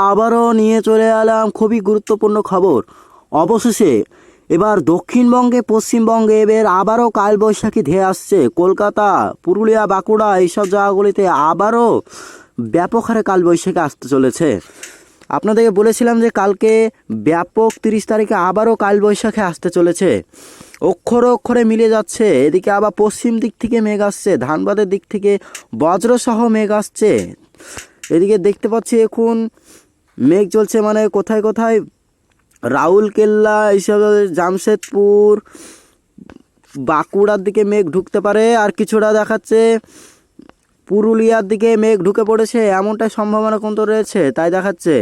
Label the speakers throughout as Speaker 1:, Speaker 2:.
Speaker 1: আবারও নিয়ে চলে এলাম খুবই গুরুত্বপূর্ণ খবর। অবশেষে এবার দক্ষিণবঙ্গে পশ্চিমবঙ্গে এবার আবারও কালবৈশাখী ধেয়ে আসছে। কলকাতা, পুরুলিয়া, বাঁকুড়া এইসব জায়গাগুলিতে আবারও ব্যাপক হারে কালবৈশাখী আসতে চলেছে। আপনাদেরকে বলেছিলাম যে কালকে ব্যাপক 30 তারিখে আবারও কালবৈশাখী আসতে চলেছে। অক্ষরে অক্ষরে মিলে যাচ্ছে। এদিকে আবার পশ্চিম দিক থেকে মেঘ আসছে, ধানবাদের দিক থেকে বজ্রসহ মেঘ আসছে। এদিকে দেখতে পাচ্ছি এখন মেঘ চলছে, মানে কোথায় কোথায় রাউরকেলা এইসব, জামশেদপুর, বাঁকুড়ার দিকে মেঘ ঢুকতে পারে, আর কিছুটা দেখাচ্ছে পুরুলিয়ার দিকে মেঘ ঢুকে পড়েছে, এমনটাই সম্ভাবনা কিন্তু রয়েছে। তাই দেখাচ্ছে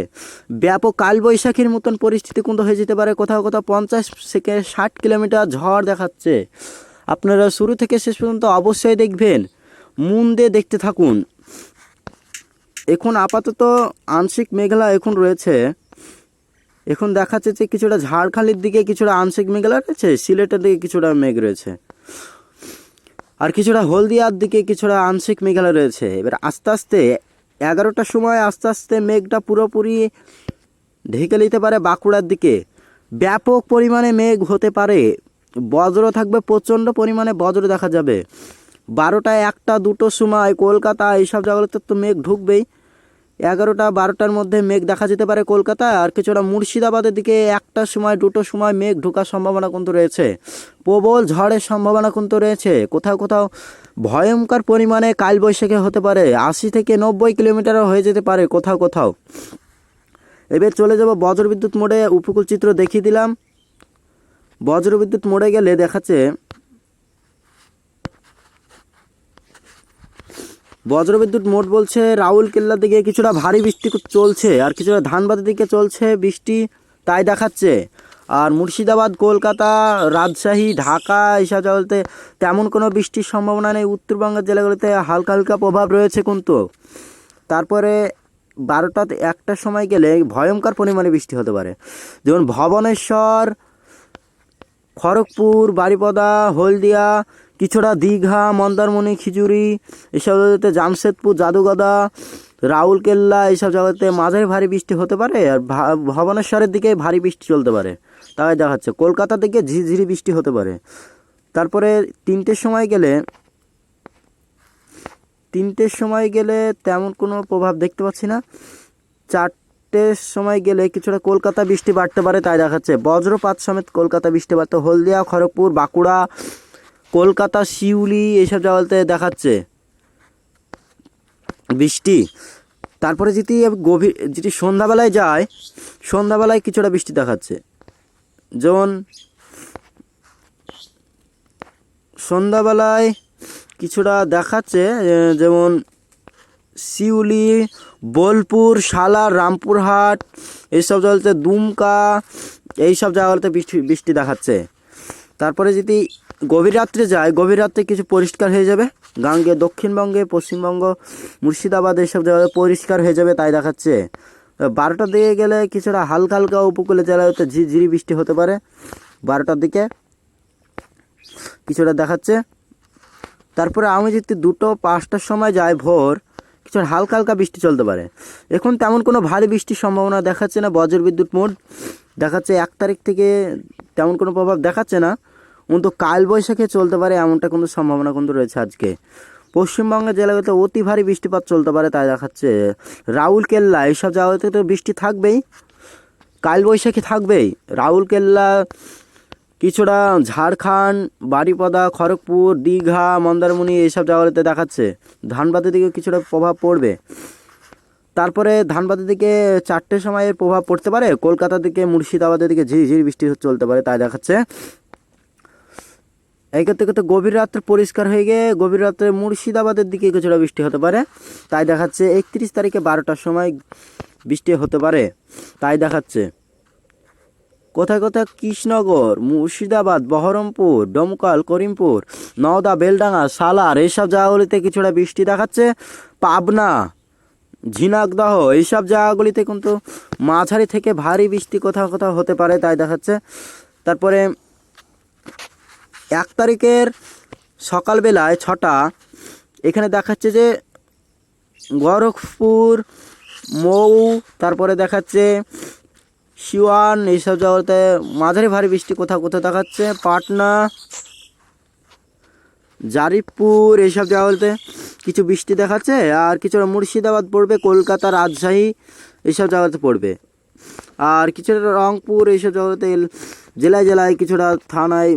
Speaker 1: ব্যাপক কালবৈশাখীর মতন পরিস্থিতি কিন্তু হয়ে যেতে পারে। কোথাও কোথাও 50 থেকে 60 কিলোমিটার ঝড় দেখাচ্ছে। আপনারা শুরু থেকে শেষ পর্যন্ত অবশ্যই দেখবেন, মন দিয়ে দেখতে থাকুন। এখন আপাতত আংশিক মেঘলা এখন রয়েছে। এখন দেখাচ্ছে যে কিছুটা ঝাড়খণ্ডের দিকে কিছুটা আংশিক মেঘলা রয়েছে, সিলেটের দিকে কিছুটা মেঘ রয়েছে, আর কিছুটা হলদিয়ার দিকে কিছুটা আংশিক মেঘলা রয়েছে। এবার আস্তে আস্তে 11টার সময় আস্তে আস্তে মেঘটা পুরোপুরি ঢেকে নিতে পারে বাঁকুড়ার দিকে। ব্যাপক পরিমাণে মেঘ হতে পারে, বজ্র থাকবে, প্রচণ্ড পরিমাণে বজ্র দেখা যাবে। 12টা, 1টা, 2টোর সময় কলকাতা এইসব জায়গাগুলোতে তো মেঘ ঢুকবেই। 11টা 12টার মধ্যে মেঘ দেখা যেতে পারে কলকাতায়, আর কিছুটা মুর্শিদাবাদের দিকে 1টার সময় 2টোর সময় মেঘ ঢোকার সম্ভাবনা কিন্তু রয়েছে। প্রবল ঝড়ের সম্ভাবনা কিন্তু রয়েছে। কোথাও কোথাও ভয়ঙ্কর পরিমাণে কালবৈশাখী হতে পারে, 80 থেকে 90 কিলোমিটারও হয়ে যেতে পারে কোথাও কোথাও। এবার চলে যাব বজ্রবিদ্যুৎ মোডে। উপকূল চিত্র দেখিয়ে দিলাম। বজ্রবিদ্যুৎ মোডে গেলে দেখাচ্ছে বজ্রবিদ্যুৎ মোড বলছে রাউরকেল্লার দিকে কিছুটা ভারী বৃষ্টি চলছে, আর কিছুটা ধানবাদের দিকে চলছে বৃষ্টি, তাই দেখাচ্ছে। আর মুর্শিদাবাদ, কলকাতা, রাজশাহী, ঢাকা এইসব জায়গাতে তেমন কোনো বৃষ্টির সম্ভাবনা নেই। উত্তরবঙ্গের জেলাগুলিতে হালকা হালকা প্রভাব রয়েছে কিন্তু। তারপরে 12টা 1টার সময় গেলে ভয়ঙ্কর পরিমাণে বৃষ্টি হতে পারে, যেমন ভুবনেশ্বর, খড়গপুর, বারিপদা, হলদিয়া, কিছুটা দীঘা, মন্দারমণি, খিচুড়ি এইসব জায়গাতে, জামশেদপুর, জাদুগদা, রাউরকেল্লা এইসব জায়গাতে মাঝারি ভারী বৃষ্টি হতে পারে। আর ভুবনেশ্বরের দিকে ভারী বৃষ্টি চলতে পারে, তাই দেখাচ্ছে। কলকাতার দিকে ঝিরঝিরি বৃষ্টি হতে পারে। তারপরে 3টের সময় গেলে তেমন কোনো প্রভাব দেখতে পাচ্ছি না। 4টের সময় গেলে কিছুটা কলকাতা বৃষ্টি বাড়তে পারে, তাই দেখাচ্ছে। বজ্রপাত সমেত কলকাতা বৃষ্টি বাড়তে, হলদিয়া, খড়গপুর, বাঁকুড়া, কলকাতা, শিউলি এইসব জায়গাতে দেখাচ্ছে বৃষ্টি। তারপরে যেটি সন্ধ্যাবেলায় যায়, সন্ধ্যাবেলায় কিছুটা বৃষ্টি দেখাচ্ছে, যেমন সন্ধ্যাবেলায় কিছুটা দেখাচ্ছে, যেমন শিউলি, বোলপুর, সালার, রামপুরহাট এইসব জায়গাতে, দুমকা এইসব জায়গাতে বৃষ্টি দেখাচ্ছে। তারপরে যদি গভীর রাত্রে যায়, গভীর রাত্রে কিছু পরিষ্কার হয়ে যাবে। গাঙ্গে দক্ষিণবঙ্গে, পশ্চিমবঙ্গ, মুর্শিদাবাদ এইসব জায়গায় পরিষ্কার হয়ে যাবে, তাই দেখাচ্ছে। 12টার দিকে গেলে কিছুটা হালকা হালকা উপকূলে জেলাতে ঝিরঝিরি বৃষ্টি হতে পারে 12টার দিকে কিছুটা দেখাচ্ছে। তারপরে আমি যদি 2টো 5টার সময় যাই ভোর, কিছুটা হালকা হালকা বৃষ্টি চলতে পারে। এখন তেমন কোনো ভারী বৃষ্টির সম্ভাবনা দেখাচ্ছে না। বজ্রবিদ্যুৎ মোড দেখাচ্ছে 1 তারিখ থেকে তেমন কোনো প্রভাব দেখাচ্ছে না, কিন্তু কালবৈশাখী চলতে পারে এমনটা কিন্তু সম্ভাবনা কিন্তু রয়েছে আজকে। পশ্চিমবঙ্গের জেলাগুলোতে অতি ভারী বৃষ্টিপাত চলতে পারে, তাই দেখাচ্ছে। রাউরকেল্লা এইসব জায়গাতে তো বৃষ্টি থাকবেই, কালবৈশাখী থাকবেই। রাউরকেল্লা, কিছুটা ঝাড়খণ্ড, বারিপদা, খড়গপুর, দীঘা, মন্দারমণি এইসব জায়গাতে দেখাচ্ছে। ধানবাদের দিকে কিছুটা প্রভাব পড়বে। তারপরে ধানবাদের দিকে 4টের সময় প্রভাব পড়তে পারে। কলকাতার দিকে, মুর্শিদাবাদের দিকে ঝিরিঝিরি বৃষ্টি চলতে পারে, তাই দেখাচ্ছে। এই করতে করতে গভীর রাত্রে পরিষ্কার হয়ে গিয়ে গভীর রাত্রে মুর্শিদাবাদের দিকে কিছুটা বৃষ্টি হতে পারে, তাই দেখাচ্ছে। 31 তারিখে 12টার সময় বৃষ্টি হতে পারে, তাই দেখাচ্ছে। কোথায় কোথায় কৃষ্ণনগর, মুর্শিদাবাদ, বহরমপুর, ডোমকল, করিমপুর, নওদা, বেলডাঙ্গা, সালার এইসব জায়গাগুলিতে কিছুটা বৃষ্টি দেখাচ্ছে। পাবনা, ঝিনাইদহ এইসব জায়গাগুলিতে কিন্তু মাঝারি থেকে ভারী বৃষ্টি কোথাও কোথাও হতে পারে, তাই দেখাচ্ছে। তারপরে 1 তারিখের সকালবেলায় 6টা এখানে দেখাচ্ছে যে গোরখপুর, মৌ, তারপরে দেখাচ্ছে সিওয়ান, এইসব জায়গাতে মাঝারি ভারী বৃষ্টি কোথাও কোথাও দেখাচ্ছে। পাটনা, জারিপুর, এইসব জায়গাতে কিছু বৃষ্টি দেখাচ্ছে। আর কিছুটা মুর্শিদাবাদ পড়বে, কলকাতা, রাজশাহী এইসব জায়গাতে পড়বে। আর কিছুটা রংপুর, এইসব জায়গাতে জেলায় জেলায় কিছুটা থানায়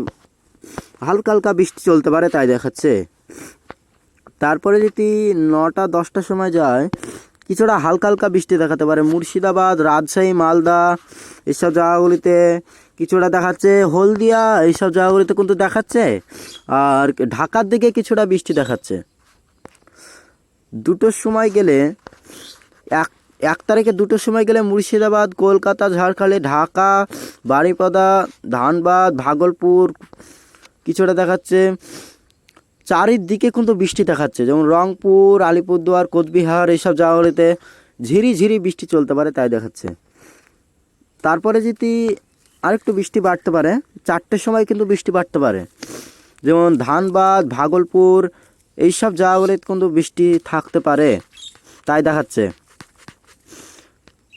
Speaker 1: হালকা হালকা বৃষ্টি চলতে পারে, তাই দেখাচ্ছে। তারপরে যদি 9টা-10টার সময় যায়, কিছুটা হালকা হালকা বৃষ্টি দেখাতে পারে মুর্শিদাবাদ, রাজশাহী, মালদা এইসব জায়গাগুলিতে কিছুটা দেখাচ্ছে। হলদিয়া এইসব জায়গাগুলিতে কিন্তু দেখাচ্ছে। আর ঢাকার দিকে কিছুটা বৃষ্টি দেখাচ্ছে। 2টোর সময় গেলে, এক 1 তারিখে 2টোর সময় গেলে মুর্শিদাবাদ, কলকাতা, ঝাড়খণ্ডে, ঢাকা, বারিপদা, ধানবাদ, ভাগলপুর কিছুটা দেখাচ্ছে। চারিদিকে কিন্তু বৃষ্টি দেখাচ্ছে, যেমন রংপুর, আলিপুরদুয়ার, কোচবিহার এইসব জায়গাগুলিতে ঝিরি ঝিরি বৃষ্টি চলতে পারে, তাই দেখাচ্ছে। তারপরে যদি আরেকটু বৃষ্টি বাড়তে পারে, 4টের সময় কিন্তু বৃষ্টি বাড়তে পারে, যেমন ধানবাদ, ভাগলপুর এইসব জায়গাগুলিতে কিন্তু বৃষ্টি থাকতে পারে, তাই দেখাচ্ছে।